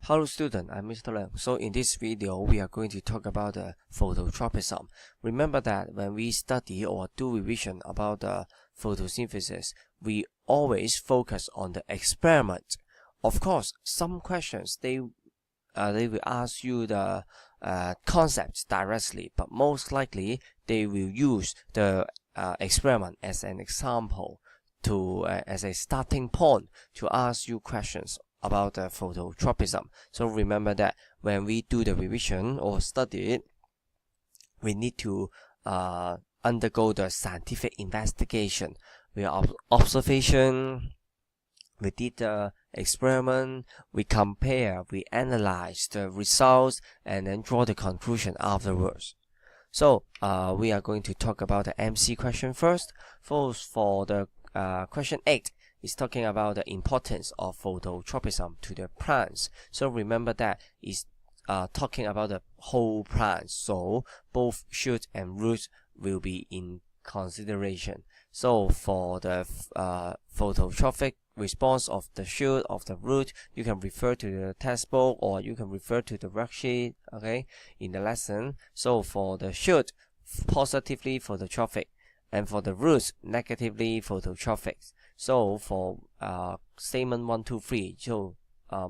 Hello student, I'm Mr. Leung. So in this video, we are going to talk about the phototropism. Remember that when we study or do revision about the photosynthesis, we always focus on the experiment. Of course, some questions, they will ask you the concepts directly, but most likely they will use the experiment as an example to as a starting point to ask you questions about the phototropism. So remember that when we do the revision or study it, we need to undergo the scientific investigation. We have observation, we did the experiment, we compare, we analyze the results, and then draw the conclusion afterwards. So we are going to talk about the MC question first. First, for the question 8 is talking about the importance of phototropism to the plants. So remember that is talking about the whole plant. So both shoot and roots will be in consideration. So for the phototrophic response of the shoot, of the root, you can refer to the textbook or you can refer to the worksheet, okay, in the lesson. So for the shoot, positively phototrophic, and for the roots, negatively phototrophic. So for statement 1, 2, 3, so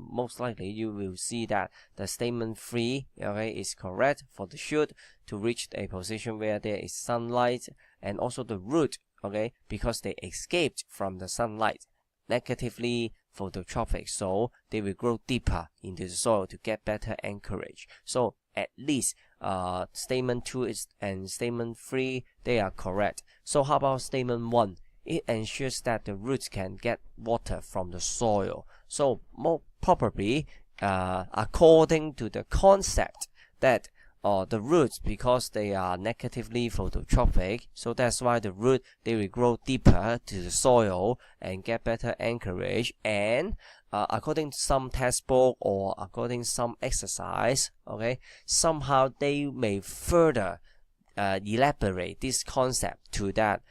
most likely you will see that the statement 3, okay, is correct for the shoot to reach a position where there is sunlight, and also the root, okay, because they escaped from the sunlight, negatively phototropic, so they will grow deeper into the soil to get better anchorage. So at least statement 2 and statement 3, they are correct. So how about statement 1? It ensures that the roots can get water from the soil. So more probably, according to the concept that the roots, because they are negatively phototropic, so that's why the root, they will grow deeper to the soil and get better anchorage. And according to some textbook or according to some exercise, okay, somehow they may further elaborate this concept to that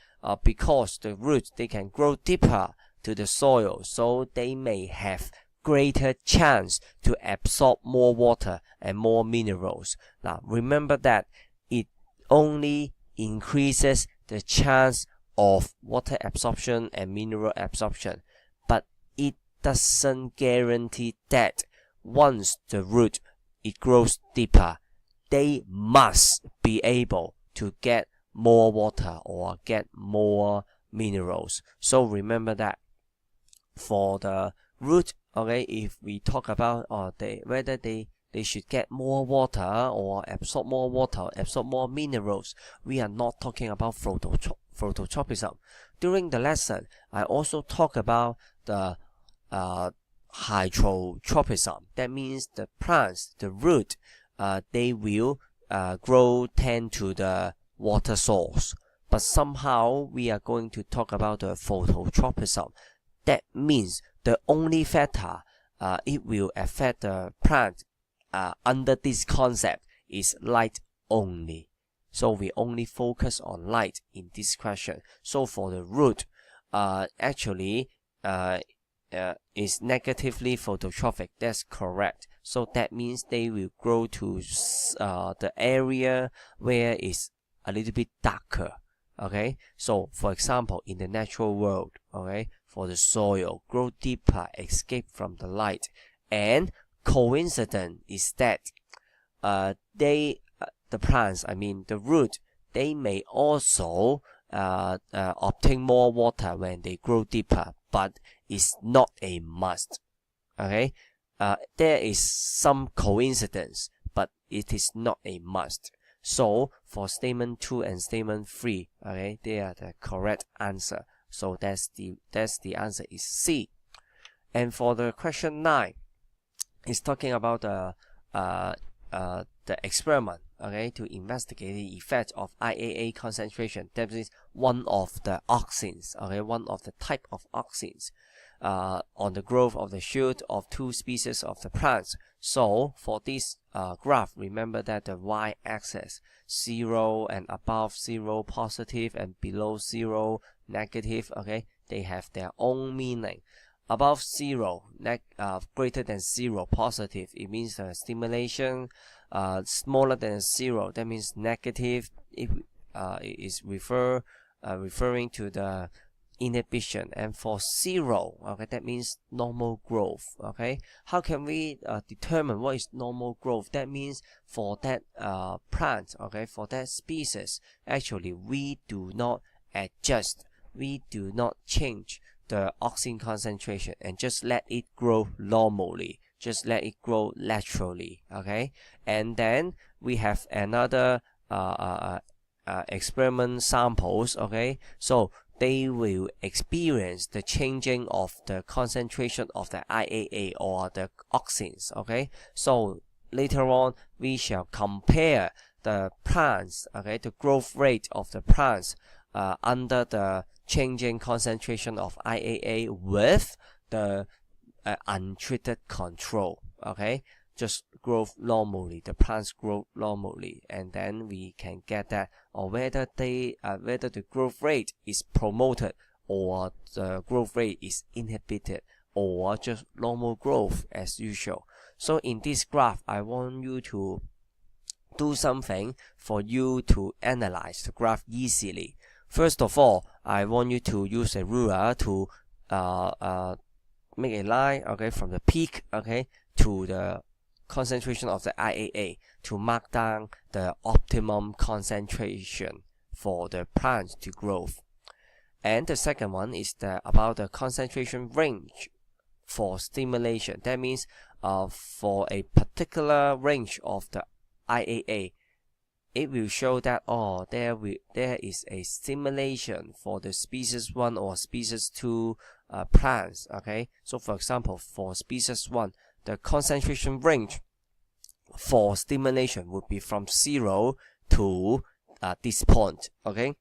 because the roots, they can grow deeper to the soil, so they may have greater chance to absorb more water and more minerals. Now remember that it only increases the chance of water absorption and mineral absorption, but it doesn't guarantee that once the root, it grows deeper, they must be able to get more water or get more minerals. So remember that for the root, okay, if we talk about whether they should get more water or absorb more water, absorb more minerals, we are not talking about phototropism. During the lesson, I also talk about the hydrotropism. That means the plants, the root, they will tend to the water source. But somehow we are going to talk about the phototropism. That means the only factor it will affect the plant under this concept is light only. So we only focus on light in this question. So for the root, actually is negatively phototropic. That's correct. So that means they will grow to the area where it's a little bit darker. Okay, so for example, in the natural world, okay, for the soil, grow deeper, escape from the light. And coincidence is that the plants, I mean the root, they may also obtain more water when they grow deeper, but it's not a must. Okay, there is some coincidence, but it is not a must. So for statement 2 and statement 3, okay, they are the correct answer. So that's the answer is C. And for the question 9, it's talking about the experiment, okay, to investigate the effect of IAA concentration. That is one of the auxins, okay, one of the type of auxins on the growth of the shoot of 2 species of the plants. So for this graph, remember that the y-axis 0 and above 0 positive and below 0 negative, okay, they have their own meaning. above 0, greater than 0, positive, it means the stimulation. Smaller than 0, that means negative. It is referring to the inhibition. And for 0, okay, that means normal growth. Okay, how can we determine what is normal growth? That means for that plant, okay, for that species, actually we do not adjust, we do not change the oxygen concentration, and just let it grow normally, just let it grow naturally. Okay, and then we have another experiment samples. Okay, so they will experience the changing of the concentration of the IAA or the oxygens. Okay, so later on we shall compare the plants, okay, the growth rate of the plants under the changing concentration of IAA with the untreated control. Okay, just grow normally, the plants grow normally, and then we can get that, or whether the growth rate is promoted or the growth rate is inhibited, or just normal growth as usual. So in this graph, I want you to do something for you to analyze the graph easily. First of all, I want you to use a ruler to make a line, okay, from the peak, okay, to the concentration of the IAA to mark down the optimum concentration for the plant to grow. And the second one is about the concentration range for stimulation. That means for a particular range of the IAA, it will show that there is a stimulation for the species 1 or species 2 plants. Okay, so for example, for species 1, the concentration range for stimulation would be from 0 to this point. Okay,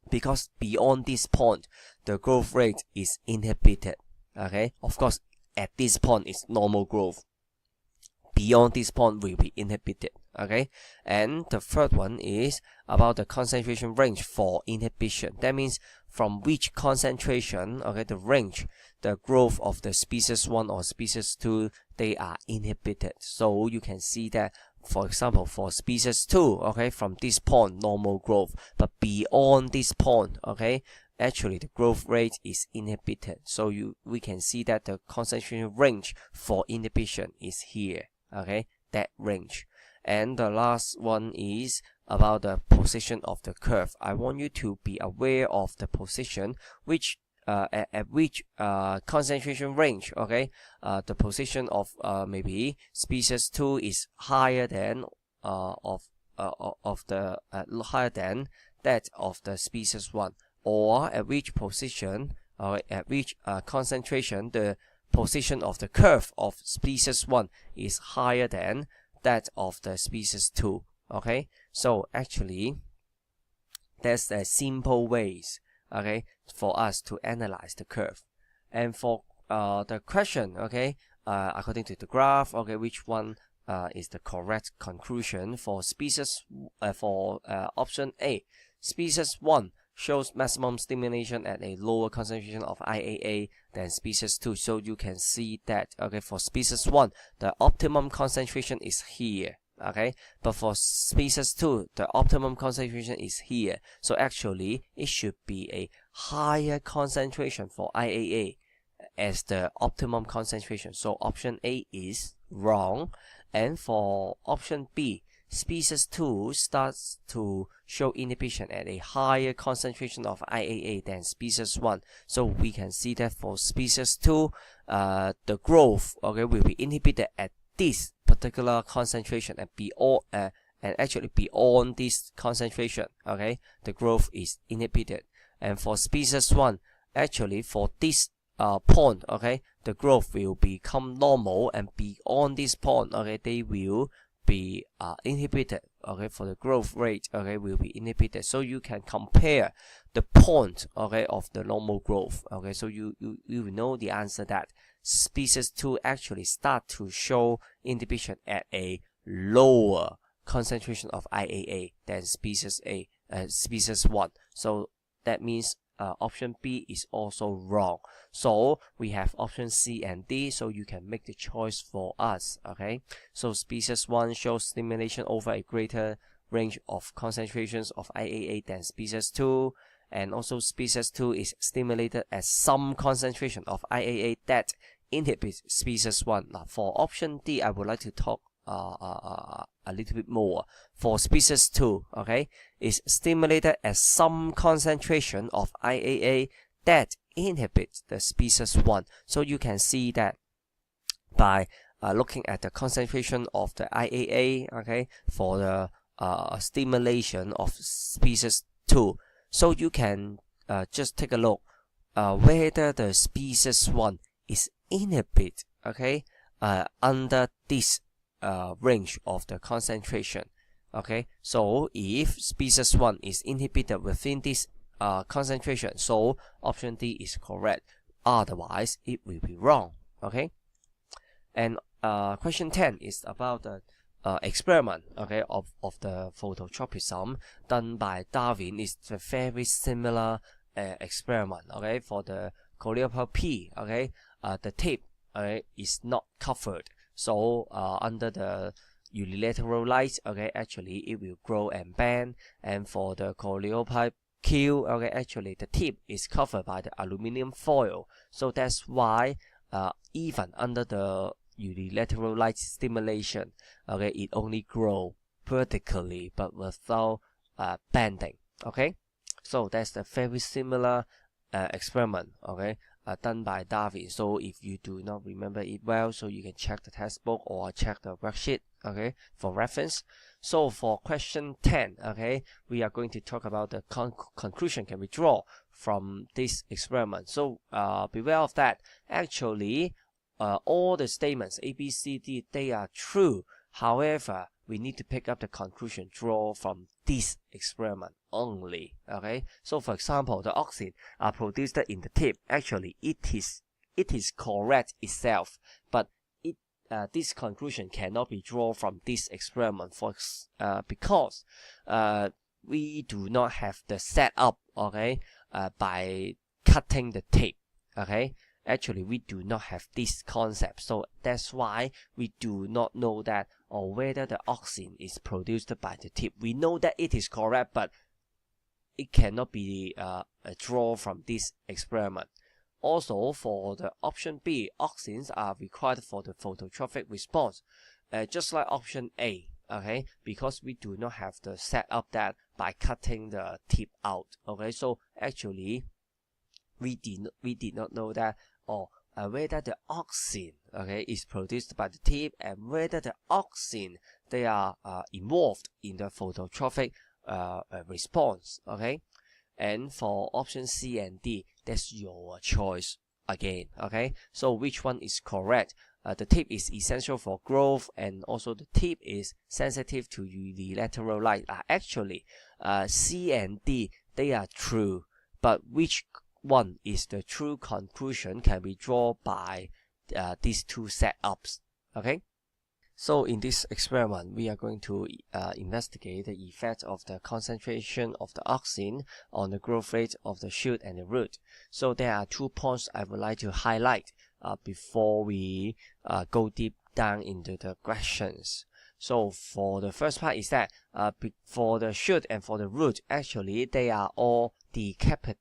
because beyond this point the growth rate is inhibited. Okay, of course at this point it's normal growth, beyond this point will be inhibited. Okay, and the third one is about the concentration range for inhibition. That means from which concentration, okay, the range, the growth of the species 1 or species 2, they are inhibited. So you can see that, for example, for species 2, okay, from this point normal growth, but beyond this point, okay, actually the growth rate is inhibited. So we can see that the concentration range for inhibition is here. Okay, that range. And the last one is about the position of the curve. I want you to be aware of the position which at which concentration range, okay, the position of maybe species 2 is higher than higher than that of the species 1, or at which position, or at which concentration the position of the curve of species 1 is higher than that of the species 2. Okay, so actually that's a simple ways, okay, for us to analyze the curve. And for the question, okay, according to the graph, okay, which one is the correct conclusion for species for option A? Species 1 shows maximum stimulation at a lower concentration of IAA than species 2. So you can see that, okay, for species 1, the optimum concentration is here. Okay, but for species 2, the optimum concentration is here. So actually, it should be a higher concentration for IAA as the optimum concentration. So option A is wrong. And for option B, species 2 starts to show inhibition at a higher concentration of IAA than species 1. So we can see that for species 2, the growth, okay, will be inhibited at this particular concentration, and actually beyond this concentration, okay, the growth is inhibited. And for species 1, actually for this point, okay, the growth will become normal, and beyond this point, okay, they will be inhibited. Okay, for the growth rate, okay, will be inhibited. So you can compare the point, okay, of the normal growth. Okay, so you know the answer that species 2 actually start to show inhibition at a lower concentration of IAA than species 1. So that means option B is also wrong. So we have option C and D, so you can make the choice for us. Okay, so species 1 shows stimulation over a greater range of concentrations of IAA than species 2, and also species 2 is stimulated at some concentration of IAA that inhibits species 1. Now for option D, I would like to talk a little bit more. For species 2, okay, is stimulated at some concentration of IAA that inhibits the species 1. So you can see that by looking at the concentration of the IAA, okay, for the stimulation of species 2. So you can just take a look whether the species 1 is inhibited, okay, under this range of the concentration. Okay, so if species 1 is inhibited within this concentration, so option D is correct. Otherwise, it will be wrong. Okay, and question 10 is about the experiment, okay, of the phototropism done by Darwin. Is a very similar experiment. Okay, for the coleoptile P, okay, the tip is not covered. So under the unilateral light, okay, actually it will grow and bend. And for the coleoptile Q, okay, actually the tip is covered by the aluminum foil. So that's why even under the unilateral light stimulation, okay, it only grow vertically but without bending. Okay, so that's the very similar experiment, okay, done by Darwin. So if you do not remember it well, so you can check the textbook or check the worksheet, okay, for reference. So for question 10, okay, we are going to talk about the conclusion can we draw from this experiment. So beware of that. Actually, all the statements A, B, C, D, they are true. However, we need to pick up the conclusion draw from this experiment only. Okay, so for example, the oxygen are produced in the tip. Actually, it is correct itself, but this conclusion cannot be drawn from this experiment because we do not have the setup, okay, by cutting the tip. Okay, actually we do not have this concept, so that's why we do not know that or whether the oxygen is produced by the tip. We know that it is correct, but it cannot be drawn from this experiment. Also, for the option B, oxygens are required for the phototropic response, just like option A, okay, because we do not have the setup that by cutting the tip out. Okay, so actually we did not know that, or whether the oxygen, okay, is produced by the tip, and whether the oxygen they are involved in the phototropic response. Okay, and for option C and D, that's your choice again. Okay, so which one is correct? The tip is essential for growth, and also the tip is sensitive to unilateral light. Actually, C and D, they are true, but which one is the true conclusion can be drawn by these two setups. Okay, so in this experiment, we are going to investigate the effect of the concentration of the oxygen on the growth rate of the shoot and the root. So there are 2 points I would like to highlight before we go deep down into the questions. So for the first part is that for the shoot and for the root, actually they are all decapitated.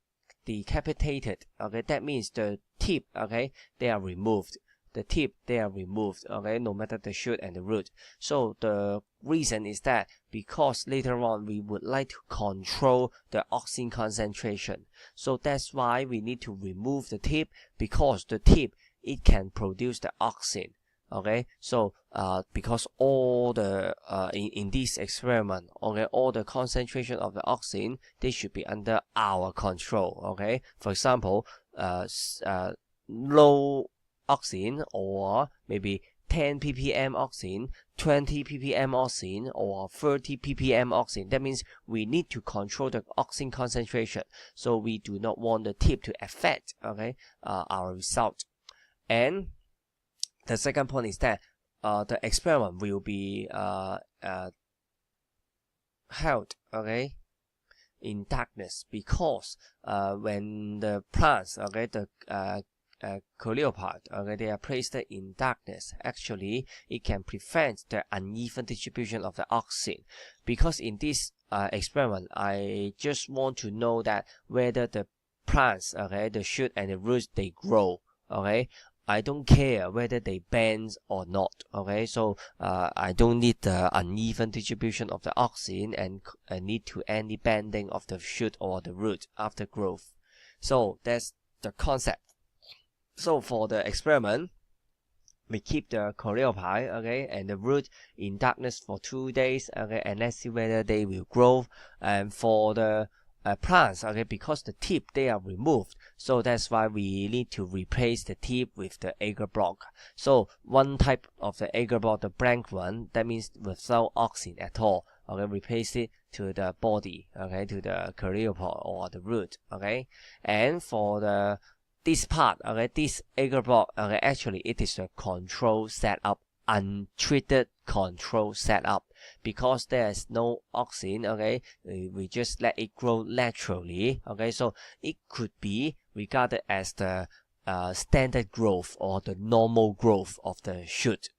Okay, that means the tip, okay, they are removed. The tip, they are removed, okay, no matter the shoot and the root. So the reason is that because later on we would like to control the oxygen concentration. So that's why we need to remove the tip, because the tip, it can produce the oxygen. Okay, so because all the in this experiment, okay, all the concentration of the oxygen, they should be under our control. Okay, for example, low oxygen, or maybe 10 ppm oxygen, 20 ppm oxygen, or 30 ppm oxygen. That means we need to control the oxygen concentration. So we do not want the tip to affect, okay, our result. And the second point is that the experiment will be held, okay, in darkness because when the plants, okay, the coleopard, okay, they are placed in darkness. Actually, it can prevent the uneven distribution of the oxygen. Because in this experiment, I just want to know that whether the plants, okay, the shoot and the roots, they grow, okay. I don't care whether they bend or not, okay. So I don't need the uneven distribution of the oxygen and need to any bending of the shoot or the root after growth. So that's the concept. So for the experiment, we keep the coleopard, okay, and the root in darkness for 2 days, okay, and let's see whether they will grow. And for the plants, okay, because the tip, they are removed, so that's why we need to replace the tip with the agar block. So one type of the agar block, the blank one, that means without oxygen at all, okay, replace it to the body, okay, to the coleopard or the root, okay. And for the this part, okay, this agar block, okay, actually it is a control setup, untreated control setup, because there is no oxygen, okay. We just let it grow naturally, okay. So it could be regarded as the standard growth or the normal growth of the shoot.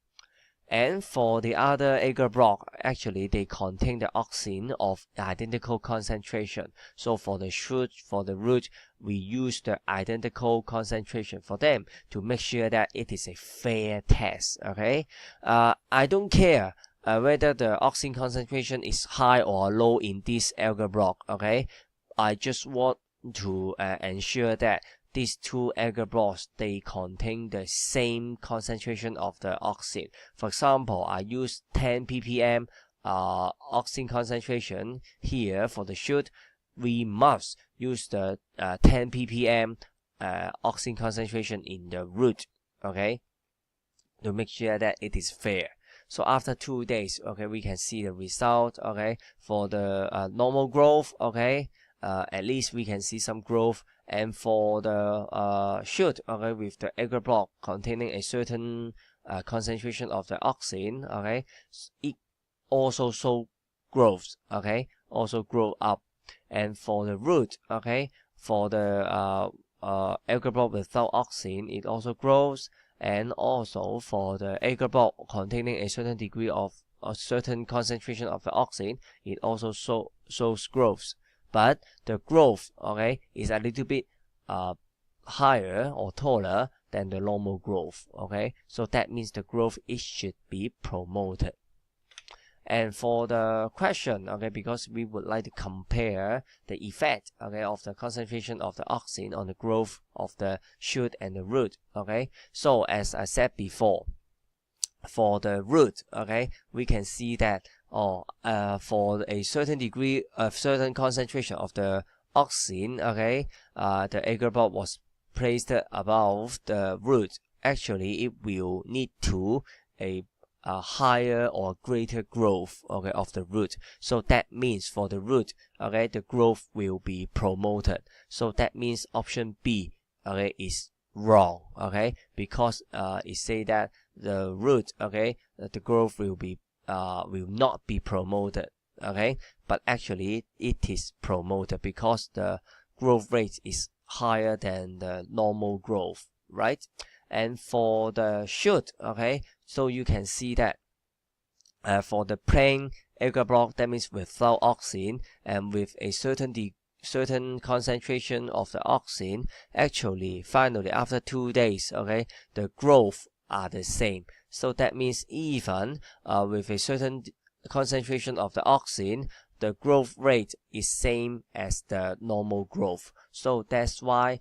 And for the other agar block, actually they contain the oxygen of identical concentration. So for the shoot, for the root, we use the identical concentration for them to make sure that it is a fair test, okay. I don't care whether the oxygen concentration is high or low in this agar block, okay. I just want to ensure that these two agar blocks, they contain the same concentration of the oxygen. For example, I use 10 ppm oxygen concentration here for the shoot. We must use the 10 ppm oxygen concentration in the root, okay, to make sure that it is fair. So after 2 days, okay, we can see the result, okay. For the normal growth, okay, at least we can see some growth. And for the shoot, okay, with the agar block containing a certain concentration of the oxygen, okay, it also show growth, okay, also grow up. And for the root, okay, for the agar block without oxygen, it also grows. And also for the agar block containing a certain degree of a certain concentration of the oxygen, it also shows growth. But the growth, okay, is a little bit higher or taller than the normal growth, okay. So that means the growth, it should be promoted. And for the question, okay, because we would like to compare the effect, okay, of the concentration of the oxygen on the growth of the shoot and the root, okay. So as I said before, for the root, okay, we can see that for a certain degree of certain concentration of the oxygen, okay, the agar block was placed above the root. Actually, it will need to a higher or greater growth, okay, of the root. So that means for the root, okay, the growth will be promoted. So that means option B, okay, is wrong, okay, because it say that the root, okay, the growth will not be promoted, okay. But actually it is promoted because the growth rate is higher than the normal growth, right? And for the shoot, okay, so you can see that for the plain agar block, that means without oxygen and with a certain concentration of the oxygen, actually finally after 2 days, okay, the growth are the same. So that means even with a certain concentration of the oxygen, the growth rate is same as the normal growth. So that's why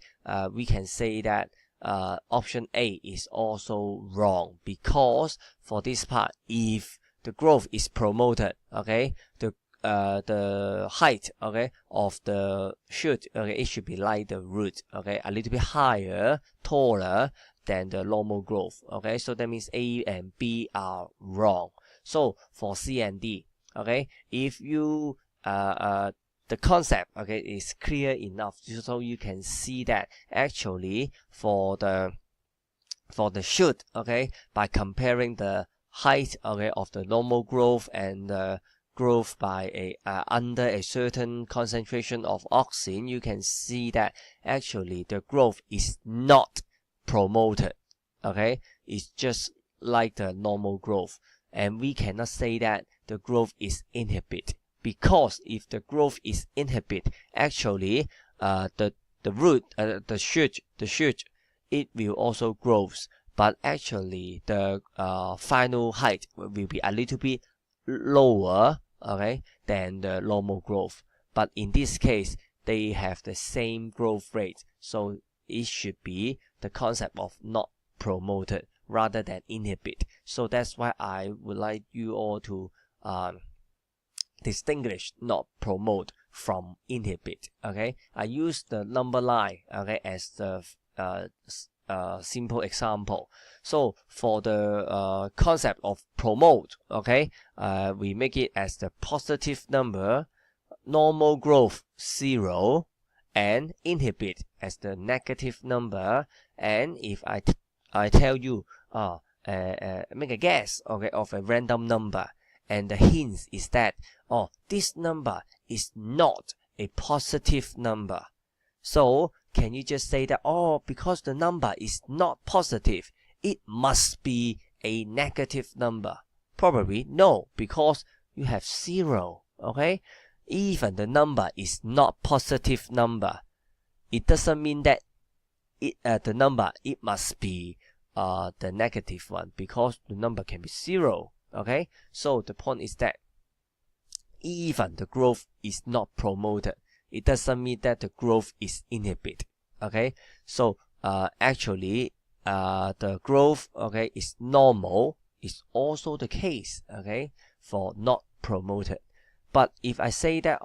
we can say that option A is also wrong, because for this part, if the growth is promoted, okay, the height, okay, of the shoot, okay, it should be like the root, okay, a little bit higher, taller than the normal growth, okay. So that means A and B are wrong. So for C and D, okay, if you the concept, okay, is clear enough, so you can see that actually for the shoot, okay, by comparing the height, okay, of the normal growth and the growth by a under a certain concentration of oxygen, you can see that actually the growth is not promoted. Okay, it's just like the normal growth, and we cannot say that the growth is inhibited, because if the growth is inhibited, actually the root, the shoot, it will also grows, but actually the final height will be a little bit lower, okay, than the normal growth. But in this case, they have the same growth rate, so it should be the concept of not promoted rather than inhibit. So that's why I would like you all to distinguish not promote from inhibit. Okay, I use the number line, okay, as the simple example. So for the concept of promote, okay, we make it as the positive number, normal growth 0, and inhibit as the negative number. And if I tell you make a guess, okay, of a random number, and the hint is that this number is not a positive number, so can you just say that because the number is not positive, it must be a negative number? Probably no, because you have 0. Okay, even the number is not positive number, it doesn't mean that the number it must be the negative one, because the number can be 0. Okay, so the point is that even the growth is not promoted, it doesn't mean that the growth is inhibited. Okay, so actually the growth, okay, is normal, is also the case, okay, for not promoted. But if I say that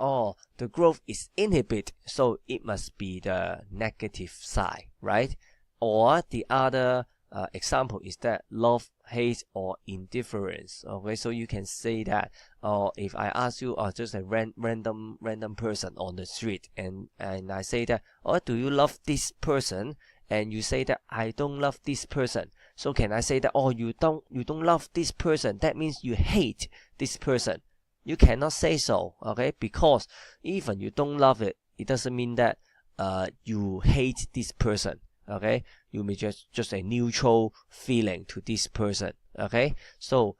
the growth is inhibited, so it must be the negative side, right? Or the other example is that love, hate, or indifference. Okay, so you can say that if I ask you just a random person on the street, and I say that do you love this person, and you say that I don't love this person, so can I say that you don't love this person, that means you hate this person? You cannot say so, okay, because even you don't love it, it doesn't mean that you hate this person. Okay, you may just a neutral feeling to this person. Okay, so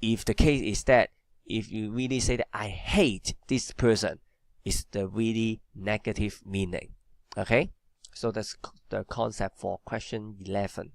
if the case is that if you really say that I hate this person, it's the really negative meaning. Okay, so that's the concept for question 11.